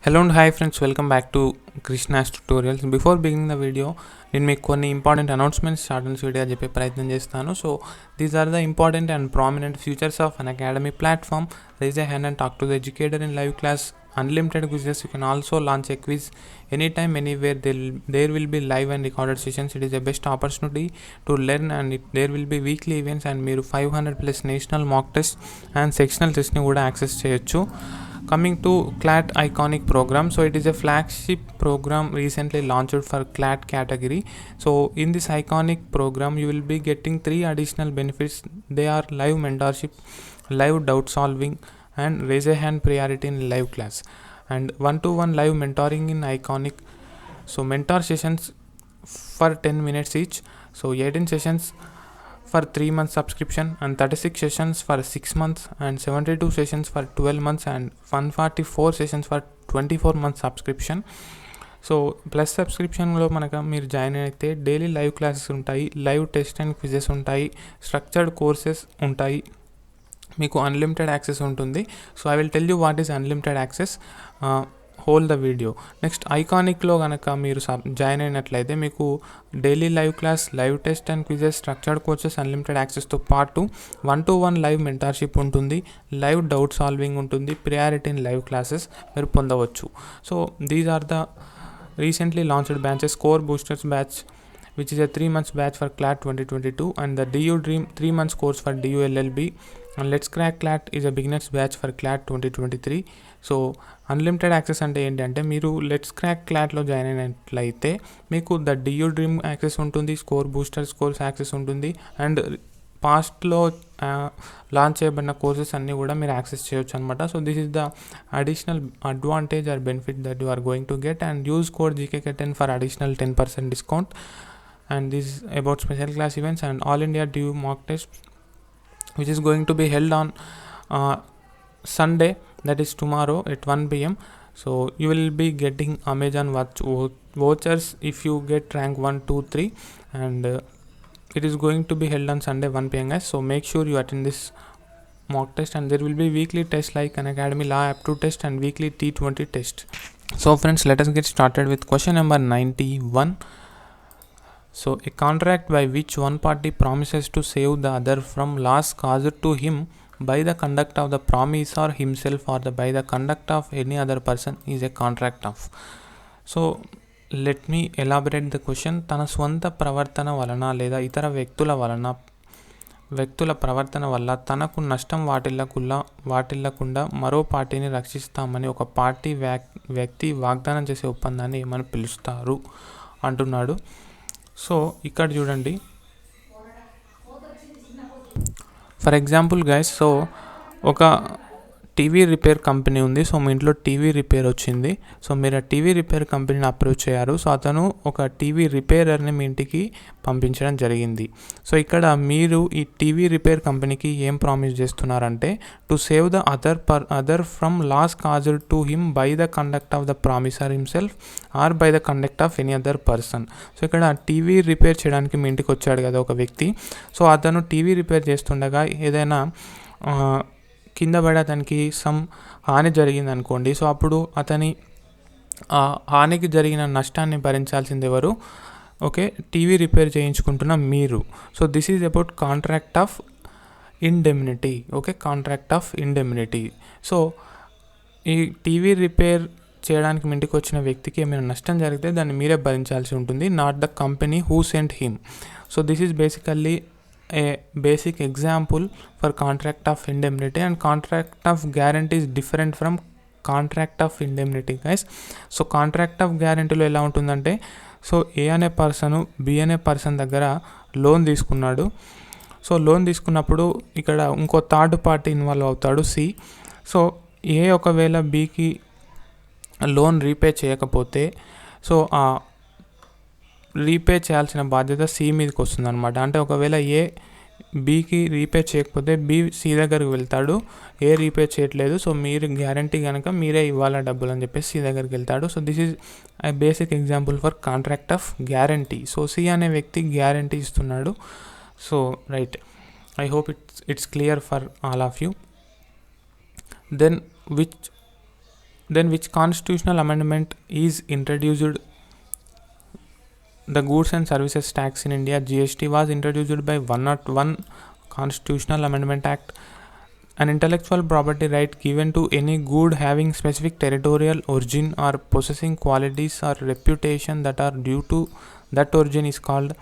Hello and hi friends, welcome back to Krishna'S tutorials. Before beginning the video, నేను మీకు కొన్ని important announcements starters video చెప్పే ప్రయత్నం చేస్తాను. So these are the important and prominent futures of Unacademy platform. Raise a hand and talk to the educator in live class. Unlimited quizzes. You can also launch a quiz anytime, anywhere. There will be live and recorded sessions. It is the best opportunity to learn, and there will be weekly events, and మీరు 500 plus national mock tests and sectional tests ని కూడా access చేయొచ్చు. Coming to CLAT Iconic program, so it is a flagship program recently launched for CLAT category. So in this iconic program you will be getting 3 additional benefits. They are live mentorship, live doubt solving, and raise a hand priority in live class, and 1-to-1 live mentoring in Iconic. So mentor sessions for 10 minutes each, so 18 sessions for 3 months subscription, and 36 sessions for 6 months, and 72 sessions for 12 months, and 144 sessions for 24 months subscription. So plus సబ్స్క్రిప్షన్లో మీరు join అయితే daily live classes ఉంటాయి, live test and quizzes ఉంటాయి, structured courses ఉంటాయి, మీకు unlimited access ఉంటుంది. So I will tell you what is unlimited access. Hold the video. Next ఐకానిక్లో కనుక మీరు జాయిన్ అయినట్లయితే మీకు daily live class, live test and quizzes, structured courses, unlimited యాక్సెస్తో పాటు 1-to-1 లైవ్ మెంటార్షిప్ ఉంటుంది, లైవ్ డౌట్ సాల్వింగ్ ఉంటుంది, ప్రియారిటీ ఇన్ లైవ్ క్లాసెస్ మీరు పొందవచ్చు. So these are the recently launched batches. Core boosters batch, which is a 3 months batch for CLAT 2022, and the DU Dream 3 months course for DU LLB, and Let's Crack CLAT is a beginners batch for CLAT 2023. So unlimited access అంటే ఏంటంటే మీరు let's crack క్లాట్లో join అయినట్లయితే మీకు the DU dream access ఉంటుంది, score boosters course access ఉంటుంది, and పాస్ట్లో launch చేయబడిన కోర్సెస్ అన్నీ కూడా మీరు యాక్సెస్ చేయొచ్చు అనమాట. So this is the additional advantage or benefit that you are going to get, and use code GKK10 for additional 10% discount. And this about special class events and all India DU mock test which is going to be held on Sunday, that is tomorrow at 1 p.m. So you will be getting Amazon vouchers if you get rank 1, 2, 3, and it is going to be held on Sunday 1 p.m. guys. So make sure you attend this mock test, and there will be weekly tests like an Academy Law Aptitude test and weekly T20 test. So friends, let us get started with question number 91. So a contract by which one party promises to save the other from loss caused to him by the conduct of the promise or himself or by the conduct of any other person is a contract of. So let me elaborate the question. తన స్వంత ప్రవర్తన వలన లేదా ఇతర వ్యక్తుల ప్రవర్తన వల్ల తనకు నష్టం వాటిల్లకుండా మరో పార్టీని రక్షిస్తామని ఒక పార్టీ వ్యక్తి వాగ్దానం చేసే ఒప్పందాన్ని ఏమని పిలుస్తారు అంటున్నాడు. సో ఇక్కడ చూడండి, ఫర్ ఎగ్జాంపుల్ గైస్, సో ఒక టీవీ రిపేర్ కంపెనీ ఉంది. సో మీ ఇంట్లో టీవీ రిపేర్ వచ్చింది. సో మీరు ఆ టీవీ రిపేర్ కంపెనీని అప్రోచ్ అయ్యారు. సో అతను ఒక టీవీ రిపేరర్ని మీ ఇంటికి పంపించడం జరిగింది. సో ఇక్కడ మీరు ఈ టీవీ రిపేర్ కంపెనీకి ఏం ప్రామిస్ చేస్తున్నారంటే to save the other from loss caused to him by the conduct of the promisor himself or by the conduct of any other person. So ఇక్కడ టీవీ రిపేర్ చేయడానికి మీ ఇంటికి వచ్చాడు కదా ఒక వ్యక్తి. సో అతను టీవీ రిపేర్ చేస్తుండగా ఏదైనా కింద పడి అతనికి హాని జరిగింది అనుకోండి. సో అప్పుడు అతని హానికి జరిగిన నష్టాన్ని భరించాల్సింది ఎవరు? ఓకే, టీవీ రిపేర్ చేయించుకుంటున్న మీరు. So this is about contract of indemnity. Okay, contract of indemnity. So ఈ టీవీ రిపేర్ చేయడానికి మీ ఇంటికి వచ్చిన వ్యక్తికి ఏమైనా నష్టం జరిగితే దాన్ని మీరే భరించాల్సి ఉంటుంది, not the company who sent him. So this is basically a basic example for contract of indemnity, and contract of guarantee is different from contract of indemnity guys. So contract of గ్యారంటీలో ఎలా ఉంటుందంటే, so A అనే person B అనే person దగ్గర loan తీసుకున్నాడు. So loan తీసుకున్నప్పుడు ఇక్కడ ఇంకో థర్డ్ పార్టీ ఇన్వాల్వ్ అవుతాడు, సి. సో ఏ ఒకవేళ బికి లోన్ రీపే చేయకపోతే సో ఆ రీపే చేయాల్సిన బాధ్యత సి మీదకి వస్తుంది అనమాట. అంటే ఒకవేళ ఏ బీకి రీపే చేయకపోతే బి సి దగ్గరికి వెళ్తాడు, ఏ రీపే చేయట్లేదు, సో మీరు గ్యారంటీ కనుక మీరే ఇవ్వాలా డబ్బులు అని చెప్పేసి సి దగ్గరికి వెళ్తాడు. So this is I basic example for contract of guarantee. So C అనే వ్యక్తి గ్యారంటీ ఇస్తున్నాడు. So right, I hope it's clear for all of you. Then Then which constitutional amendment is introduced the goods and services tax in India? GST was introduced by 101 Constitutional Amendment Act. An intellectual property right given to any good having specific territorial origin or possessing qualities or reputation that are due to that origin is called.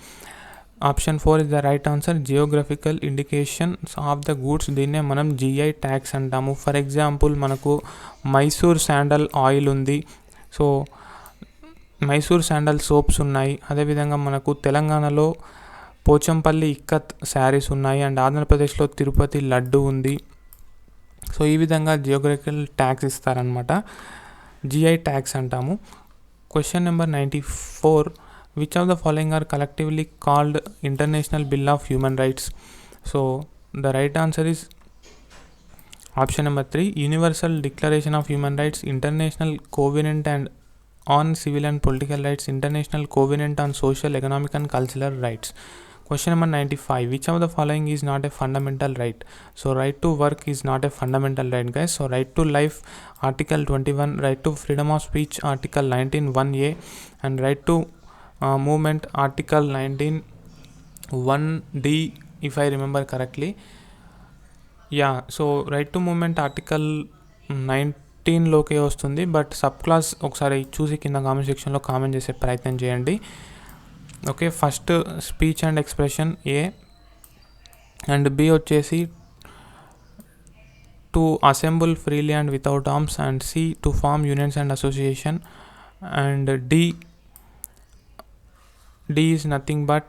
Option 4 is the right answer, geographical indications of the goods. దీన్నే మనం GI tax అంటాము. For example మనకు Mysore sandal oil ఉంది, so Mysore sandal soaps ఉన్నాయి. అదేవిధంగా మనకు తెలంగాణలో పోచంపల్లి ఇక్కత్ శారీస్ ఉన్నాయి, అండ్ ఆంధ్రప్రదేశ్లో తిరుపతి లడ్డు ఉంది. సో ఈ విధంగా జియోగ్రఫికల్ ట్యాక్స్ ఇస్తారనమాట, GI ట్యాక్స్ అంటాము. Question number 94, which of the following are collectively called International Bill of Human Rights? So the right answer is option number 3, Universal Declaration of Human Rights, International Covenant and on Civil and Political Rights, International Covenant on Social, Economic and Cultural Rights. Question number 95, which of the following is not a fundamental right? So right to work is not a fundamental right, guys. So right to life, Article 21, right to freedom of speech, Article 19(1)(a), and right to movement, Article 19(1)(d), if I remember correctly. Yeah, so right to movement Article 19లోకే వస్తుంది, but sub class ఒకసారి చూసి కింద comment సెక్షన్లో comment చేసే ప్రయత్నం చేయండి. Okay, first speech and expression A, and B వచ్చేసి to assemble freely and without arms, and C to form unions and association, and D is nothing but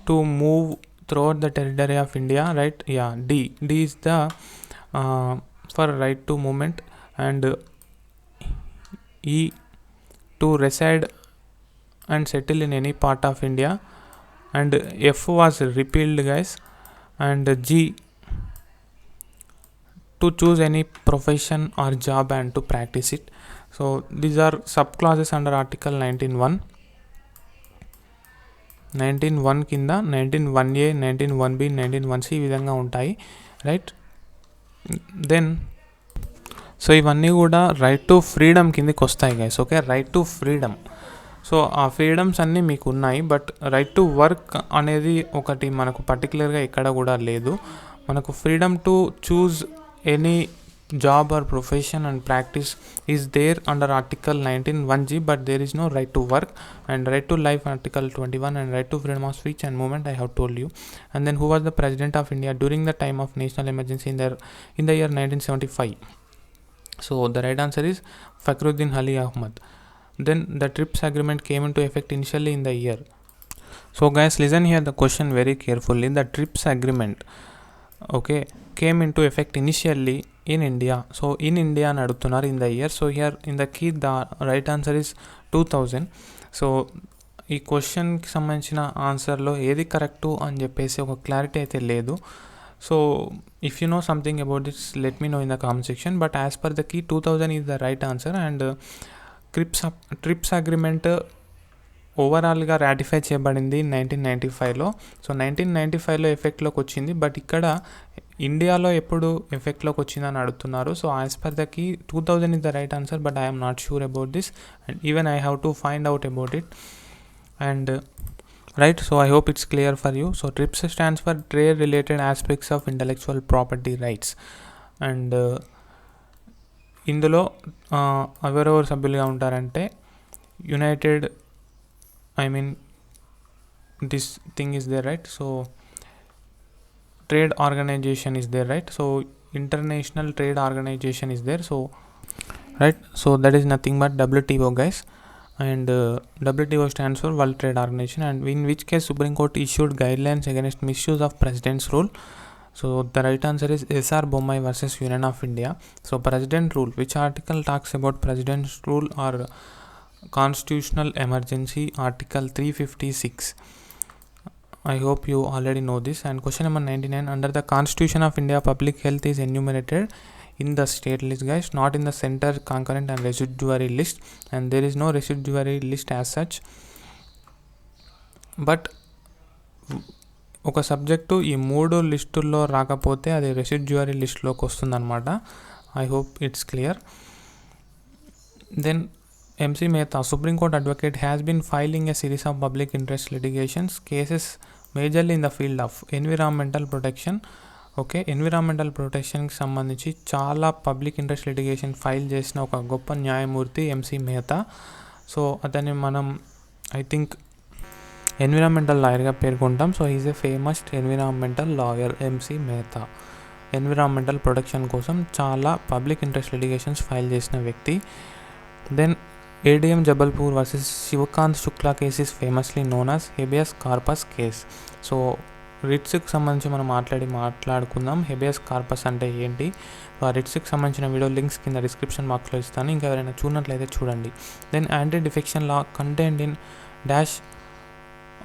to move throughout the territory of India, right? Yeah, D is the for right to movement, and E to reside and settle in any part of India, and F was repealed, guys, and G to choose any profession or job and to practice it. So these are sub clauses under Article 19(1) కింద 19(1)(a), 19(1)(b), 19(1)(c ఈ విధంగా ఉంటాయి, right. Then so ఇవన్నీ కూడా right to freedom కిందకి వస్తాయి, guys. Okay, right to freedom. So ఆ freedoms అన్నీ మీకు ఉన్నాయి, బట్ రైట్ టు వర్క్ అనేది ఒకటి మనకు పర్టికులర్గా ఎక్కడ కూడా లేదు. మనకు freedom to choose any job or profession and practice is there under Article 19(1)(g), but there is no right to work, and right to life Article 21, and right to freedom of speech and movement I have told you. And then who was the president of India during the time of national emergency in the year 1975? So the right answer is Fakhruddin Ali Ahmad. Then the TRIPS agreement came into effect initially in the year. So guys, listen here the question very carefully. The TRIPS agreement, okay, came into effect initially in India. So in India అని అడుగుతున్నారు, in the year. So here in the key the right answer is 2000. So ఈ క్వశ్చన్కి సంబంధించిన ఆన్సర్లో ఏది correct అని చెప్పేసి ఒక clarity అయితే లేదు. So if you know something about this let me know in the comment section. But as per the key 2000 is the right answer. And TRIPS agreement ఓవరాల్గా రాటిఫై చేయబడింది 1995లో. సో 1995లో ఎఫెక్ట్లోకి వచ్చింది, బట్ ఇక్కడ ఇండియాలో ఎప్పుడు ఎఫెక్ట్లోకి వచ్చిందని అడుగుతున్నారు. So as per the key 2000 is the right answer, but I am not sure about this, and even I have to find out about it. And right, so I hope it's clear for you. So TRIPS stands for trade related aspects of intellectual property rights, and ఇందులో ఎవరెవరు సభ్యులుగా ఉంటారంటే this thing is there, right? So trade organization is there, right? So international trade organization is there, so right, so that is nothing but WTO, guys. And WTO stands for World Trade Organization, and in which case Supreme Court issued guidelines against misuse of president's rule. So the right answer is SR Bommai versus Union of India. So president rule, which article talks about president's rule or constitutional emergency? Article 356. I hope you already know this. And question number 99, under the Constitution of India, public health is enumerated in the state list, guys, not in the center, concurrent and residuary list, and there is no residuary list as such. But ఒక subject ఈ 3 లిస్టుల్లో రాకపోతే అది రెసిడ్యువరీ లిస్ట్లోకి వస్తుందన్నమాట. I hope it's clear. Then MC Mehta, Supreme Court advocate, has been filing a series of public interest litigations cases majorly in the field of environmental protection. Okay, environmental ప్రొటెక్షన్కి సంబంధించి చాలా public interest litigation file చేసిన ఒక గొప్ప న్యాయమూర్తి MC Mehta. So అతన్ని మనం I think environmental లాయర్గా పేర్కొంటాం. So is a famous environmental lawyer MC Mehta. Environmental protection కోసం చాలా పబ్లిక్ ఇంట్రెస్ట్ లిటిగేషన్స్ ఫైల్ చేసిన వ్యక్తి. Then ADM Jabalpur versus Shivakant Shukla case is famously known as habeas corpus case. So రిట్స్కి సంబంధించి మనం మాట్లాడుకుందాం. హెబియస్ కార్పస్ అంటే ఏంటి, ఆ రిట్స్కి సంబంధించిన వీడియో లింక్స్ కింద డిస్క్రిప్షన్ బాక్స్లో ఇస్తాను, ఇంకా ఎవరైనా చూడనట్లయితే చూడండి. Then anti defection law contained in dash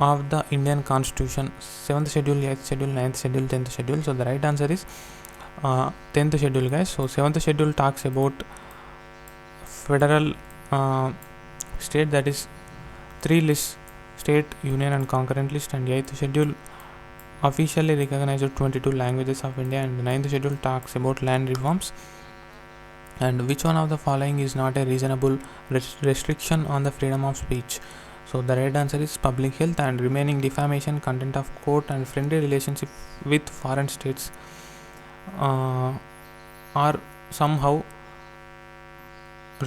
of the Indian constitution, 7th schedule, 8th schedule, 9th schedule, 10th schedule. So the right answer is 10th schedule, guys. So 7th schedule talks about federal state, that is 3 lists, state, union and concurrent list, and 8th schedule officially recognized 22 languages of India, and 9th schedule talks about land reforms. And which one of the following is not a reasonable restriction on the freedom of speech? So the right answer is public health, and remaining defamation, content of court, and friendly relationship with foreign states are somehow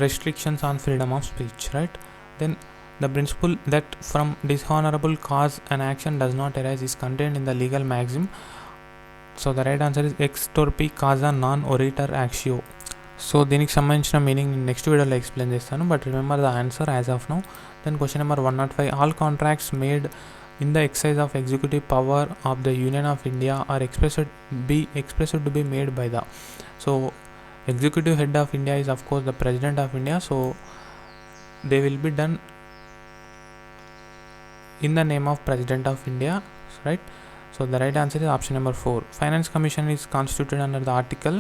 restrictions on freedom of speech, right? Then the principle that from dishonorable cause an action does not arise is contained in the legal maxim. So the right answer is ex torpe causa non oritur actio. So దీనికి సంబంధించిన meaning నేను next వీడియోలో explain చేస్తాను, but remember the answer as of now. Then question number 105, all contracts made in the exercise of executive power of the union of India are expressed to be made by the. So executive head of India is of course the president of India, so they will be done in the name of president of India, right? So the right answer is option number 4. Finance Commission is constituted under the article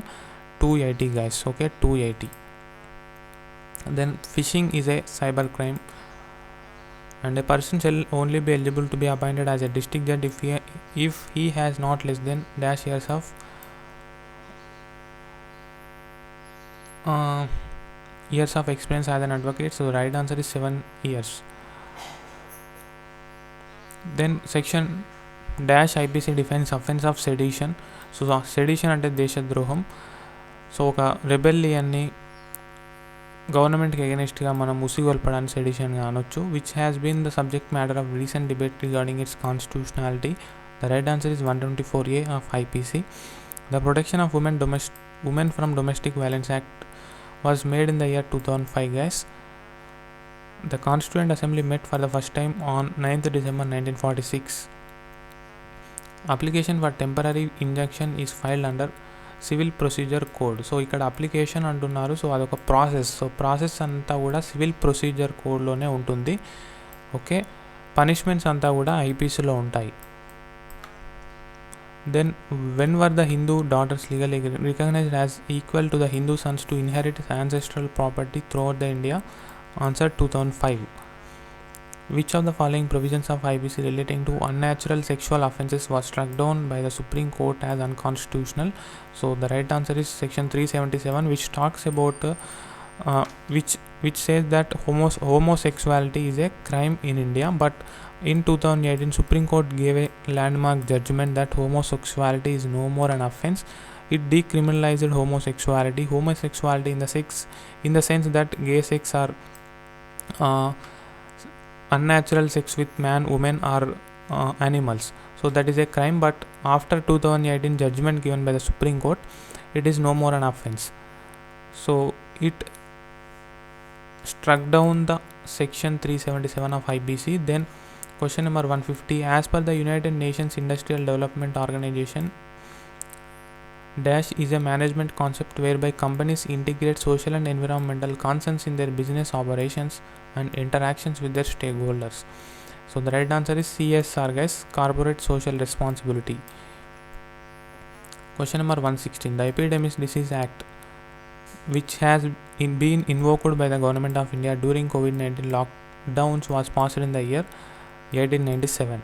280, guys. Okay, 280. Then phishing is a cyber crime, and a person shall only be eligible to be appointed as a district judge if he has not less than dash years of experience as an advocate. So the right answer is 7 years. Then section dash IPC defines offense of sedition. So sedition అంటే దేశద్రోహం. So ఒక రెబెలియన్ని గవర్నమెంట్కి ఎగెనిస్ట్గా మనం ఉసిగొల్పడాన్ని సెడిషన్గా అనొచ్చు, which has been the subject matter of recent debate regarding its constitutionality. The right answer is 124A of IPC. The protection of women from domestic violence act was made in the year 2005, guys. The Constituent Assembly met for the first time on 9th December 1946. Application for temporary injunction is filed under civil procedure code. So ఇక్కడ application అంటున్నారు, so అదొక process. So process అంతా కూడా civil procedure కోడ్లోనే ఉంటుంది. Okay, punishments అంతా కూడా ఐపీసీలో ఉంటాయి. Then when were the Hindu daughters legally recognized as equal to the Hindu sons to inherit ancestral property throughout the India? Answer 2005. Which of the following provisions of IPC relating to unnatural sexual offences was struck down by the Supreme Court as unconstitutional? So the right answer is section 377, which talks about which says that homosexuality is a crime in India, but in 2018 Supreme Court gave a landmark judgment that homosexuality is no more an offence. It decriminalized homosexuality in the sense that gay sex or unnatural sex with man, woman or animals, so that is a crime, but after 2018 judgment given by the Supreme Court, it is no more an offence. So it struck down the section 377 of IPC. Then question number 150, as per the United Nations Industrial Development Organization, dash is a management concept whereby companies integrate social and environmental concerns in their business operations and interactions with their stakeholders. So the right answer is CSR, guys, corporate social responsibility. Question number 116, the Epidemics Disease Act, which has been invoked by the government of India during COVID-19 lockdowns, was passed in the year 1897.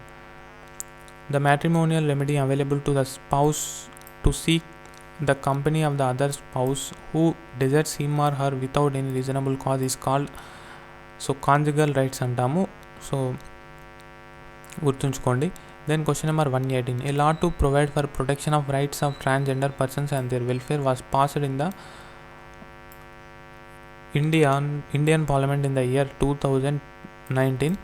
The matrimonial remedy available to the spouse to seek the company of the other spouse who deserts him or her without any reasonable cause is called, so conjugal rights అంటాము. So గుర్తుంచుకోండి. Then question number 118, a law to provide for protection of rights of transgender persons and their welfare was passed in the Indian Parliament in the year 2019.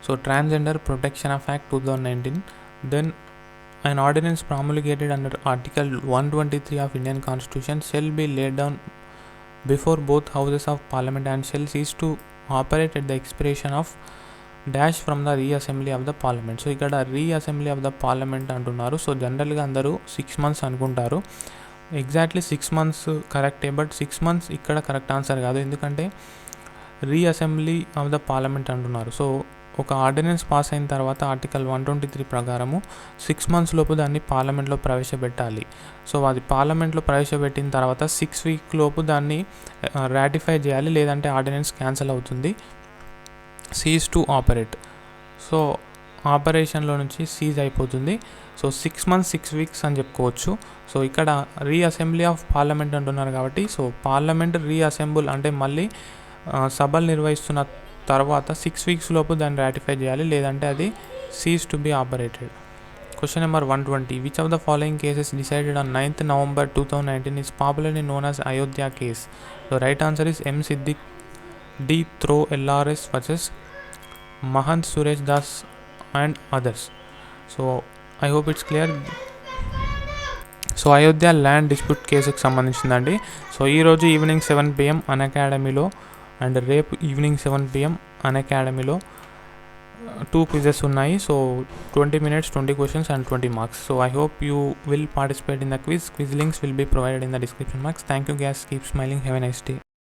So Transgender Protection of Act 2019. Then an ordinance promulgated under Article 123 of Indian Constitution shall be laid down before both houses of Parliament and shall cease to operate at the expiration of dash from the reassembly of the Parliament. So ఇక్కడ రీఅసెంబ్లీ of the parliament అంటున్నారు. So జనరల్గా అందరూ 6 months అనుకుంటారు. Exactly 6 months కరెక్టే, but 6 months ఇక్కడ correct answer కాదు, ఎందుకంటే రీఅసెంబ్లీ of the parliament అంటున్నారు. సో ఒక ఆర్డినెన్స్ పాస్ అయిన తర్వాత ఆర్టికల్ 123 ప్రకారము 6 months లోపు దాన్ని పార్లమెంట్లో ప్రవేశపెట్టాలి. సో అది పార్లమెంట్లో ప్రవేశపెట్టిన తర్వాత 6 weeks లోపు దాన్ని రాటిఫై చేయాలి, లేదంటే ఆర్డినెన్స్ క్యాన్సిల్ అవుతుంది. సీజ్ టు ఆపరేట్, సో ఆపరేషన్లో నుంచి సీజ్ అయిపోతుంది. సో 6 months 6 weeks అని చెప్పుకోవచ్చు. సో ఇక్కడ రీఅసెంబ్లీ ఆఫ్ పార్లమెంట్ అంటున్నారు కాబట్టి, సో పార్లమెంట్ రీఅసెంబుల్ అంటే మళ్ళీ సభలు నిర్వహిస్తున్న తర్వాత 6 weeks లోపు దాన్ని రాటిఫై చేయాలి, లేదంటే అది cease to be operated. Question number 120, which of the following cases decided on 9th November 2019 is popularly known as Ayodhya case? So right answer is M. Siddiq D. Thro LRS versus Mahant Suresh Das and others. So I hope it's clear. So Ayodhya land dispute కేసుకు సంబంధించిందండి. So ఈరోజు evening 7 PM అన్అకాడమీలో and రేపు evening 7 PM అన్అకాడమీలో 2 quizzes ఉన్నాయి. So 20 minutes 20 questions and 20 marks. So I hope you will participate in the quiz. Quiz links will be provided in the description box. Thank you guys, keep smiling, have a nice day.